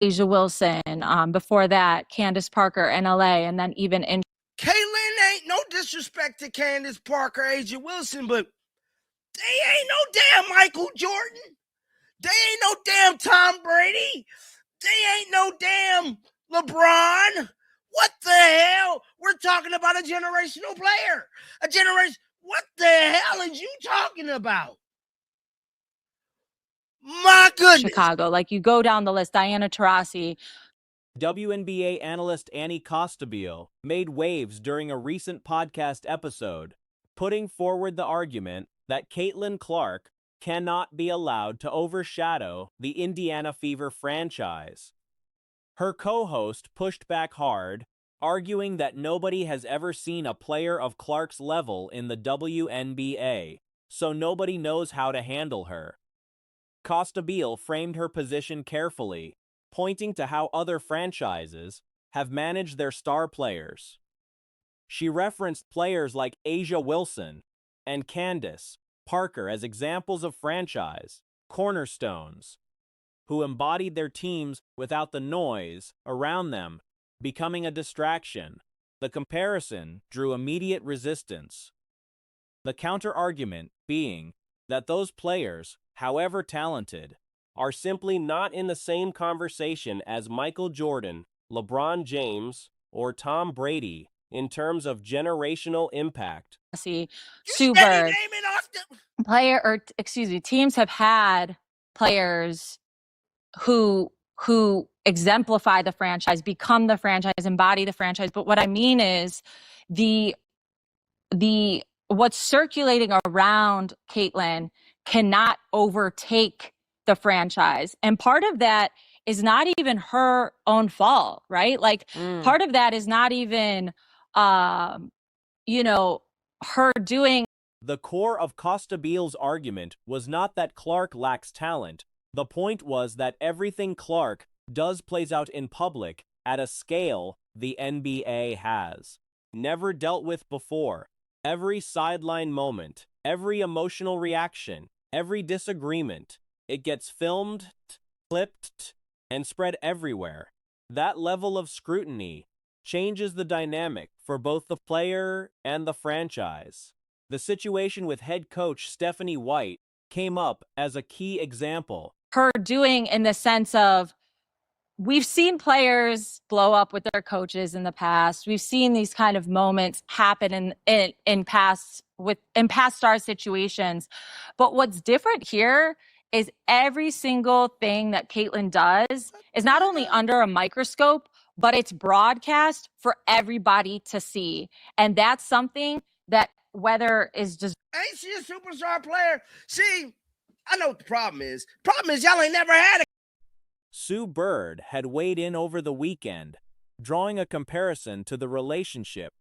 Asia Wilson. Before that, Candace Parker in LA, and then even in Caitlin ain't no disrespect to Candace Parker, Asia Wilson, but they ain't no damn Michael Jordan. They ain't no damn Tom Brady. They ain't no damn LeBron. What the hell? We're talking about a generational player. A generation. What the hell is you talking about? My goodness. Chicago. Like, you go down the list, Diana Taurasi. WNBA analyst Annie Costabile made waves during a recent podcast episode, putting forward the argument that Caitlin Clark cannot be allowed to overshadow the Indiana Fever franchise. Her co-host pushed back hard, arguing that nobody has ever seen a player of Clark's level in the WNBA, so nobody knows how to handle her. Costabile framed her position carefully, pointing to how other franchises have managed their star players. She referenced players like Asia Wilson and Candace Parker as examples of franchise cornerstones who embodied their teams without the noise around them becoming a distraction. The comparison drew immediate resistance. The counter-argument being that those players, however talented, are simply not in the same conversation as Michael Jordan, LeBron James, or Tom Brady in terms of generational impact. Sue Bird. Teams have had players who exemplify the franchise, become the franchise, embody the franchise. But what I mean is the what's circulating around Caitlin cannot overtake the franchise. And part of that is not even her own fault, right? Like, part of that is not even, her doing. The core of Costabile's argument was not that Clark lacks talent. The point was that everything Clark does plays out in public at a scale the NBA has never dealt with before. Every sideline moment, every emotional reaction, every disagreement, it gets filmed, clipped, and spread everywhere. That level of scrutiny changes the dynamic for both the player and the franchise. The situation with head coach Stephanie White came up as a key example. Her doing, in the sense of, we've seen players blow up with their coaches in the past. We've seen these kind of moments happen in past star situations. But what's different here is every single thing that Caitlin does is not only under a microscope, but it's broadcast for everybody to see. And that's something that, whether is just... Ain't she a superstar player? See, I know what the problem is. Problem is y'all ain't never had a... Sue Bird had weighed in over the weekend, drawing a comparison to the relationship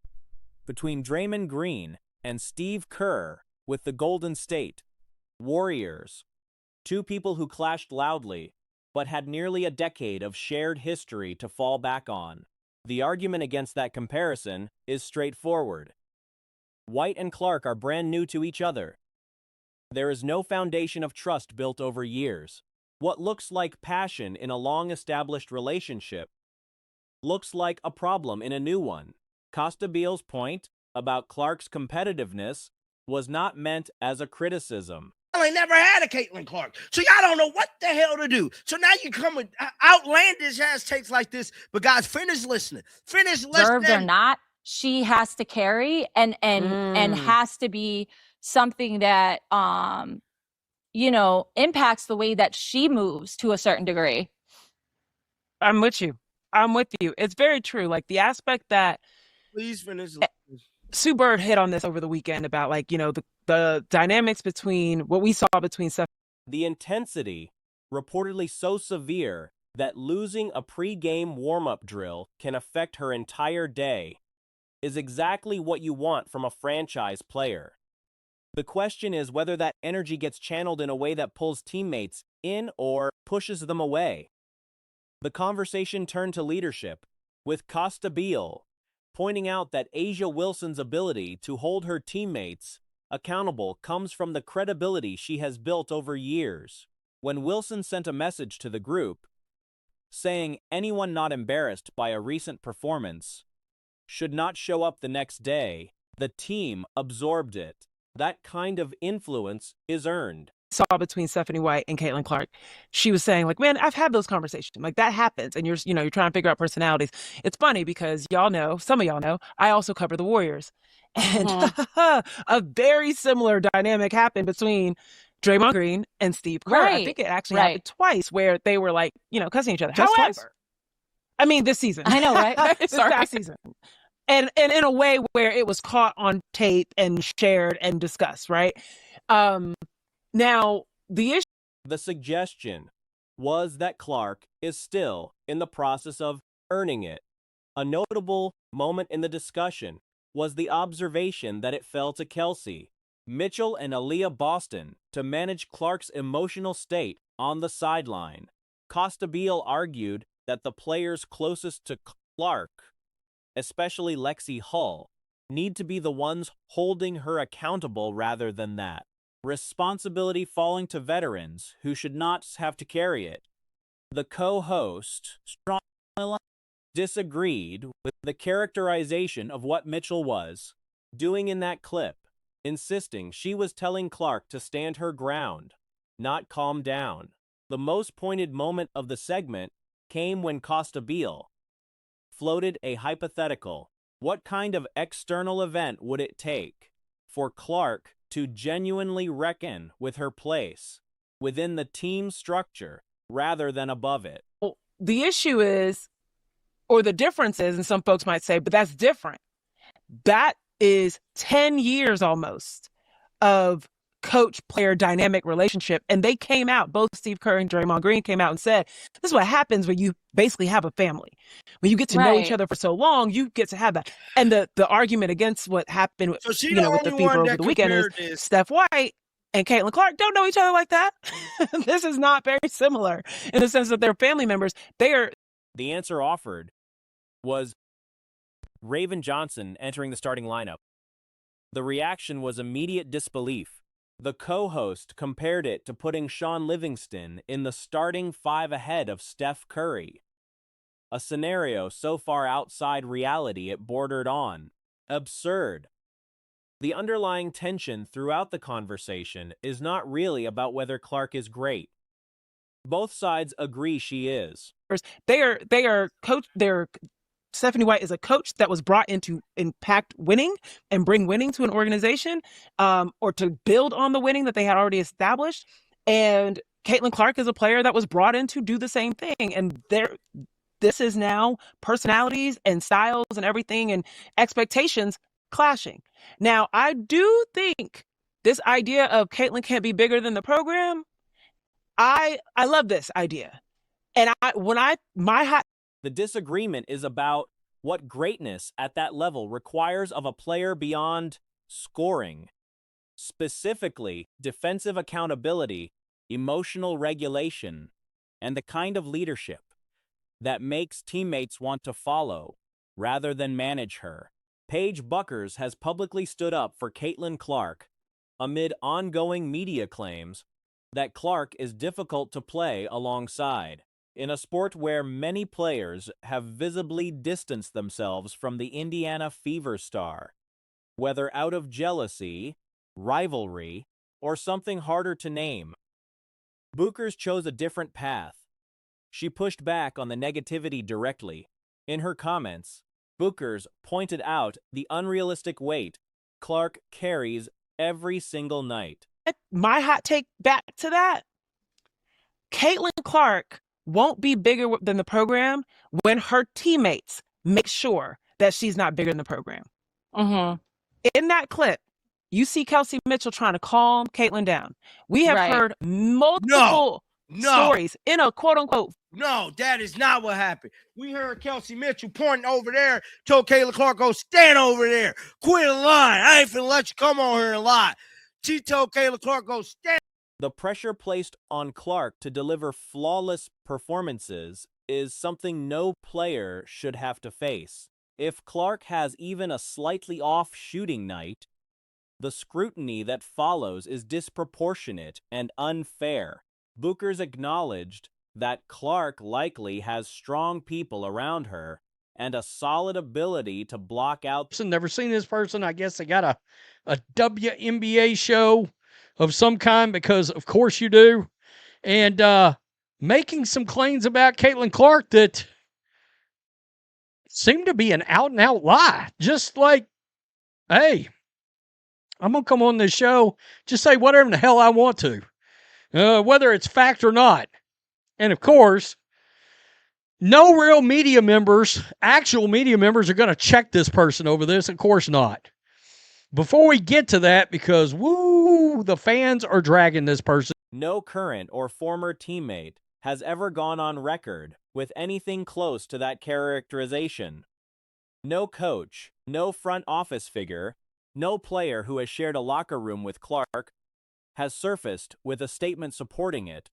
between Draymond Green and Steve Kerr with the Golden State Warriors, two people who clashed loudly but had nearly a decade of shared history to fall back on. The argument against that comparison is straightforward. White and Clark are brand new to each other. There is no foundation of trust built over years. What looks like passion in a long-established relationship looks like a problem in a new one. Costabile's point about Clark's competitiveness was not meant as a criticism. I ain't never had a Caitlin Clark, so y'all don't know what the hell to do. So now you come with outlandish ass takes like this, but guys, finish listening. Finish listening. Deserved or not, she has to carry and has to be something that impacts the way that she moves to a certain degree. I'm with you. It's very true. Like, the aspect that... Please finish. Sue Bird hit on this over the weekend about, like, the dynamics between what we saw between Steph. The intensity, reportedly so severe that losing a pre-game warm-up drill can affect her entire day, is exactly what you want from a franchise player. The question is whether that energy gets channeled in a way that pulls teammates in or pushes them away. The conversation turned to leadership, with Costabile pointing out that Asia Wilson's ability to hold her teammates accountable comes from the credibility she has built over years. When Wilson sent a message to the group, saying anyone not embarrassed by a recent performance should not show up the next day. The team absorbed it. That kind of influence is earned. Saw between Stephanie White and Caitlin Clark, she was saying, like, man, I've had those conversations. Like, that happens. And you're trying to figure out personalities. It's funny because some of y'all know, I also cover the Warriors. And a very similar dynamic happened between Draymond Green and Steve Kerr. I think it actually happened twice where they were like, cussing each other. Just However, twice? I mean, this season. I know, right? This past season. And in a way where it was caught on tape and shared and discussed, right? Now, the suggestion was that Clark is still in the process of earning it. A notable moment in the discussion was the observation that it fell to Kelsey, Mitchell, and Aaliyah Boston to manage Clark's emotional state on the sideline. Costabile argued that the players closest to Clark, especially Lexi Hull, need to be the ones holding her accountable rather than that. Responsibility falling to veterans who should not have to carry it. The co-host strongly disagreed with the characterization of what Mitchell was doing in that clip, insisting she was telling Clark to stand her ground, not calm down. The most pointed moment of the segment came when Costabile floated a hypothetical. What kind of external event would it take for Clark to genuinely reckon with her place within the team structure rather than above it? Well, the issue is, or the difference is, and some folks might say, but that's different. That is 10 years almost of coach-player dynamic relationship. And they came out, both Steve Kerr and Draymond Green came out and said, this is what happens when you basically have a family. When you get to know each other for so long, you get to have that. And the argument against what happened with, with the fever over the weekend is Steph White and Caitlin Clark don't know each other like that. This is not very similar in the sense that they're family members. The answer offered was Raven Johnson entering the starting lineup. The reaction was immediate disbelief. The co-host compared it to putting Sean Livingston in the starting five ahead of Steph Curry. A scenario so far outside reality it bordered on absurd. The underlying tension throughout the conversation is not really about whether Clark is great. Both sides agree she is. Stephanie White is a coach that was brought in to impact winning and bring winning to an organization, or to build on the winning that they had already established. And Caitlin Clark is a player that was brought in to do the same thing. And this is now personalities and styles and everything and expectations clashing. Now, I do think this idea of Caitlin can't be bigger than the program, I love this idea. And the disagreement is about what greatness at that level requires of a player beyond scoring, specifically defensive accountability, emotional regulation, and the kind of leadership that makes teammates want to follow rather than manage her. Paige Buckers has publicly stood up for Caitlin Clark amid ongoing media claims that Clark is difficult to play alongside. In a sport where many players have visibly distanced themselves from the Indiana Fever star, whether out of jealousy, rivalry, or something harder to name, Buchers chose a different path. She pushed back on the negativity directly. In her comments, Buchers pointed out the unrealistic weight Clark carries every single night. My hot take back to that, Caitlin Clark won't be bigger than the program when her teammates make sure that she's not bigger than the program. Mm-hmm. In that clip, you see Kelsey Mitchell trying to calm Caitlin down. We have heard multiple stories in a quote-unquote. No, that is not what happened. We heard Kelsey Mitchell pointing over there, told Caitlin Clark, go stand over there. Quit lying. I ain't finna let you come on here and lie. She told Caitlin Clark, go stand. The pressure placed on Clark to deliver flawless performances is something no player should have to face. If Clark has even a slightly off shooting night, the scrutiny that follows is disproportionate and unfair. Buchers acknowledged that Clark likely has strong people around her and a solid ability to block out. Never seen this person. I guess they got a WNBA show of some kind, because of course you do. And making some claims about Caitlin Clark that seem to be an out-and-out lie. Just like, hey, I'm going to come on this show, just say whatever the hell I want to, whether it's fact or not. And of course, no real media members, actual media members, are going to check this person over this. Of course not. Before we get to that, because, woo, the fans are dragging this person. No current or former teammate has ever gone on record with anything close to that characterization. No coach, no front office figure, no player who has shared a locker room with Clark has surfaced with a statement supporting it.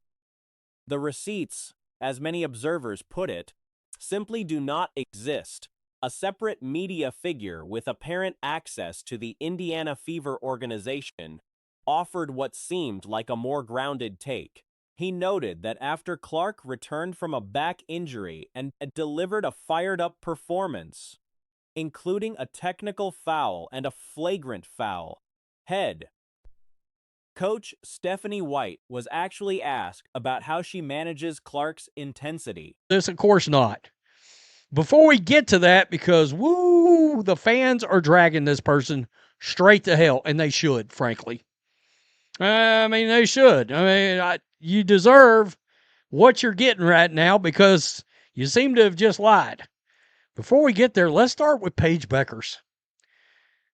The receipts, as many observers put it, simply do not exist. A separate media figure with apparent access to the Indiana Fever organization offered what seemed like a more grounded take. He noted that after Clark returned from a back injury and delivered a fired-up performance, including a technical foul and a flagrant foul, Coach Stephanie White was actually asked about how she manages Clark's intensity. This, of course not. Before we get to that, because, woo, the fans are dragging this person straight to hell, and they should, frankly. I mean, they should. I mean, you deserve what you're getting right now, because you seem to have just lied. Before we get there, let's start with Paige Bueckers.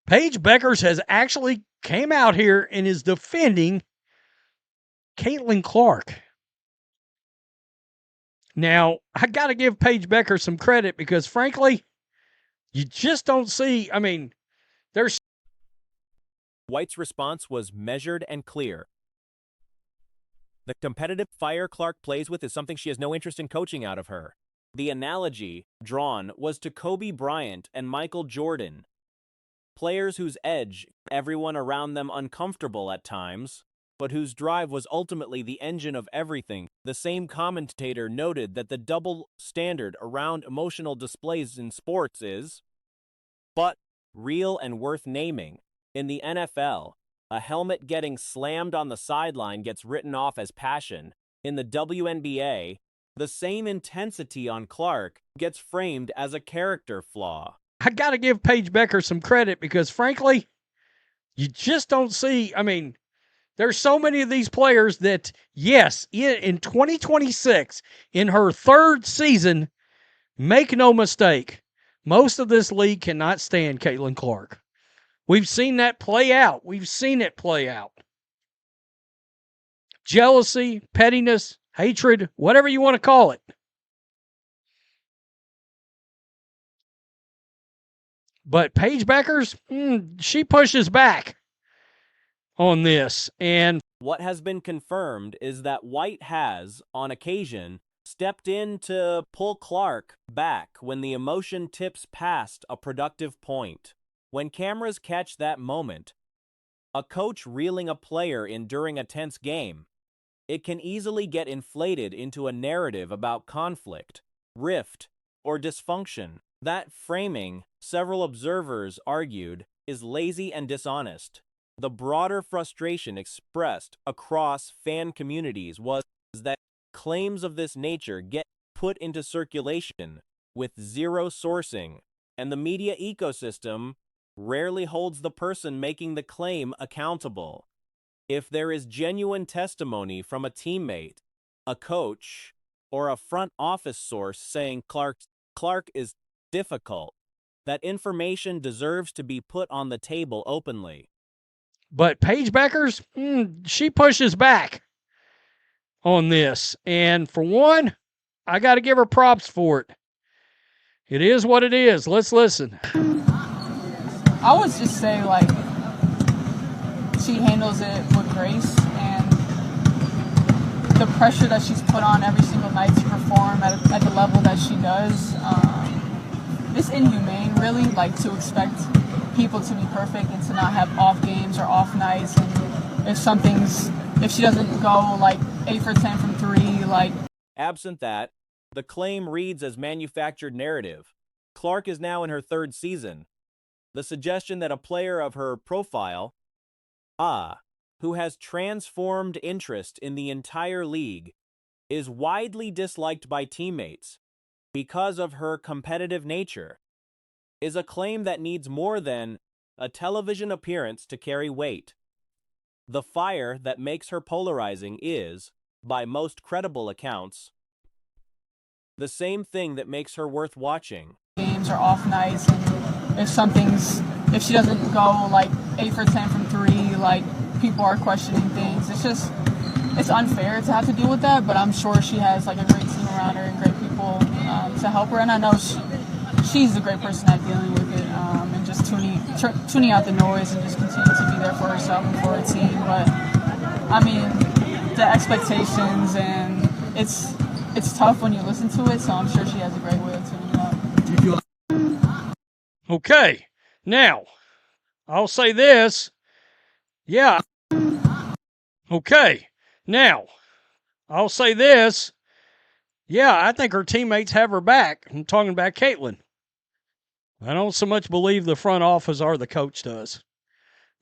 Paige Bueckers has actually came out here and is defending Caitlin Clark. Now, I got to give Paige Bueckers some credit, because, frankly, you just don't see, I mean, there's... White's response was measured and clear. The competitive fire Clark plays with is something she has no interest in coaching out of her. The analogy drawn was to Kobe Bryant and Michael Jordan, players whose edge everyone around them uncomfortable at times, but whose drive was ultimately the engine of everything. The same commentator noted that the double standard around emotional displays in sports is, but real and worth naming. In the NFL, a helmet getting slammed on the sideline gets written off as passion. In the WNBA, the same intensity on Clark gets framed as a character flaw. I got to give Paige Bueckers some credit, because, frankly, you just don't see, I mean, there's so many of these players that, yes, in 2026, in her third season, make no mistake, most of this league cannot stand Caitlin Clark. We've seen that play out. We've seen it play out. Jealousy, pettiness, hatred, whatever you want to call it. But Paige Bueckers, she pushes back on this. And what has been confirmed is that White has, on occasion, stepped in to pull Clark back when the emotion tips past a productive point. When cameras catch that moment, a coach reeling a player in during a tense game, it can easily get inflated into a narrative about conflict, rift, or dysfunction. That framing, several observers argued, is lazy and dishonest. The broader frustration expressed across fan communities was that claims of this nature get put into circulation with zero sourcing, and the media ecosystem rarely holds the person making the claim accountable. If there is genuine testimony from a teammate, a coach, or a front office source saying Clark is difficult, that information deserves to be put on the table openly. But Paige Bueckers, she pushes back on this. And for one, I got to give her props for it. It is what it is. Let's listen. I would just say, like, she handles it with grace, and the pressure that she's put on every single night to perform at the level that she does, it's inhumane, really, like, to expect people to be perfect and to not have off games or off nights. And if she doesn't go, like, 8 for 10 from 3, like, Absent that, the claim reads as manufactured narrative. Clark is now in her 3rd season. The suggestion that a player of her profile, who has transformed interest in the entire league, is widely disliked by teammates because of her competitive nature, is a claim that needs more than a television appearance to carry weight. The fire that makes her polarizing is, by most credible accounts, the same thing that makes her worth watching. Games are off nights, and if she doesn't go like 8 for 10 from 3, like people are questioning things. It's unfair to have to deal with that, but I'm sure she has like a great team around her and great people to help her, and I know she's a great person at dealing with it, and just tuning out the noise and just continue to be there for herself and for her team. But I mean, the expectations, and it's tough when you listen to it, so I'm sure she has a great way of tuning up. Okay, now, I'll say this. Yeah. Okay, now, I'll say this. Yeah, I think her teammates have her back. I'm talking about Caitlin. I don't so much believe the front office or the coach does,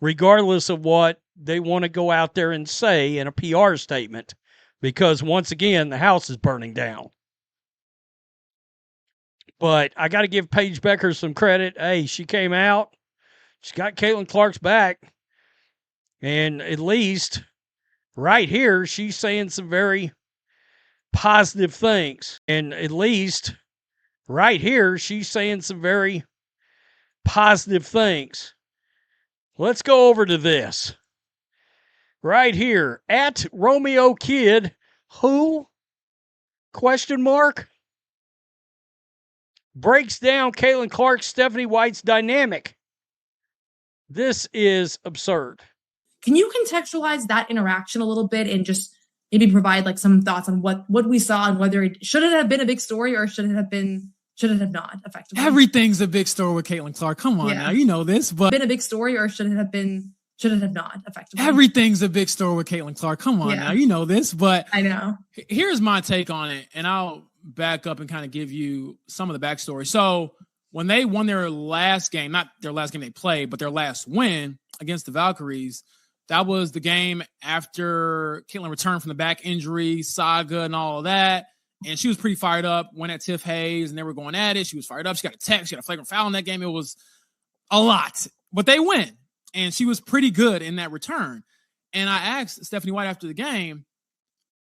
regardless of what they want to go out there and say in a PR statement, because once again, the house is burning down. But I got to give Paige Becker some credit. Hey, she came out. She got Caitlin Clark's back. And at least right here, she's saying some very positive things. And at least right here, she's saying some very positive things. Let's go over to this. Right here, at Romeo Kid, who? Question mark? Breaks down Caitlin Clark, Stephanie White's dynamic. This is absurd. Can you contextualize that interaction a little bit and just maybe provide like some thoughts on what we saw and whether should it have been a big story or should it have not effectively? Everything's a big story with Caitlin Clark. Come on now, you know this, but been a big story or should it have not effectively? Everything's a big story with Caitlin Clark. Come on now, you know this, but I know. Here's my take on it, and I'll back up and kind of give you some of the backstory. So when they won their last game, not their last game they played, but their last win against the Valkyries, that was the game after Caitlin returned from the back injury saga and all of that. And she was pretty fired up, went at Tiff Hayes, and they were going at it. She was fired up. She got a text. She got a flagrant foul in that game. It was a lot. But they win. And she was pretty good in that return. And I asked Stephanie White after the game,